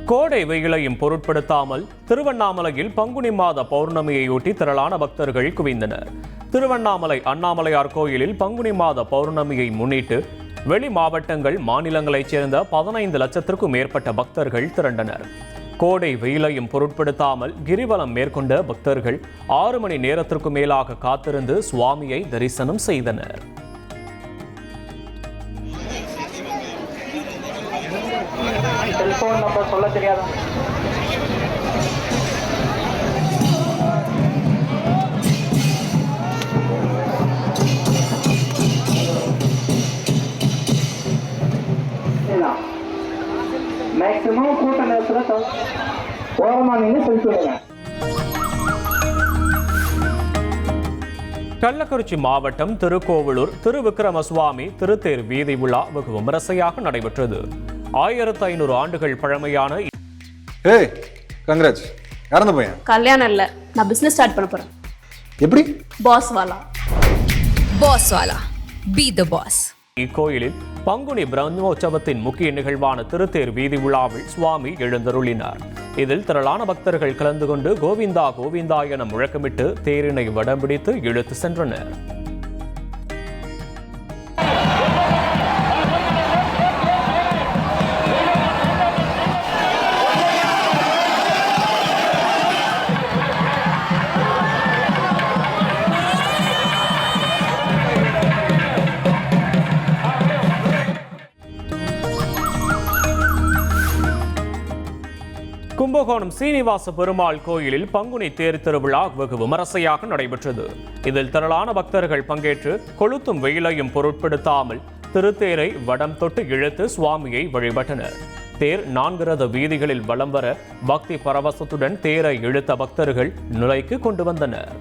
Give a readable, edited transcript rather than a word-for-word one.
கோடை வெயிலையும் பொருட்படுத்தாமல் திருவண்ணாமலையில் பங்குனி மாத பௌர்ணமியையொட்டி திரளான பக்தர்கள் குவிந்தனர். திருவண்ணாமலை அண்ணாமலையார் கோயிலில் பங்குனி மாத பௌர்ணமியை முன்னிட்டு வெளி மாவட்டங்கள், மாநிலங்களைச் சேர்ந்த 15 லட்சத்திற்கும் மேற்பட்ட பக்தர்கள் திரண்டனர். கோடை வெயிலையும் பொருட்படுத்தாமல் கிரிவலம் மேற்கொண்ட பக்தர்கள் 6 மணி நேரத்திற்கு மேலாக காத்திருந்து சுவாமியை தரிசனம் செய்தனர். செல்போன் நம்பர் சொல்ல தெரியாத மேக்சிமம் கூட்ட நேரத்தில் ஓரமாக நின்று செலுத்துவீங்க. கள்ளக்குறிச்சி மாவட்டம் திருக்கோவிலூர் திருவிக்கிரமசுவாமி திருத்தேர் வீதி விழா வெகு விமரிசையாக நடைபெற்றது. 1500 ஆண்டுகள் பழமையான கல்யாணம் இல்ல, நான் பிசினஸ் ஸ்டார்ட் பண்ண போறேன். எப்படி? பாஸ் வாலா பி தி பாஸ். இக்கோயிலில் பங்குனி பிரம்மோற்சவத்தின் முக்கிய நிகழ்வான திருத்தேர் வீதி விழாவில் சுவாமி எழுந்தருளினார். இதில் திரளான பக்தர்கள் கலந்து கொண்டு கோவிந்தா கோவிந்தா என முழக்கமிட்டு தேரினை வடம் பிடித்து இழுத்து சென்றனர். கும்பகோணம் சீனிவாச பெருமாள் கோயிலில் பங்குனி தேர் திருவிழா வெகு விமரிசையாக நடைபெற்றது. இதில் திரளான பக்தர்கள் பங்கேற்று கொளுத்தும் வெயிலையும் பொருட்படுத்தாமல் திருத்தேரை வடம் தொட்டு இழுத்து சுவாமியை வழிபட்டனர். தேர் 4 ரத வீதிகளில் வலம் வர பக்தி பரவசத்துடன் தேரை இழுத்த பக்தர்கள் நிலைக்கு கொண்டு வந்தனர்.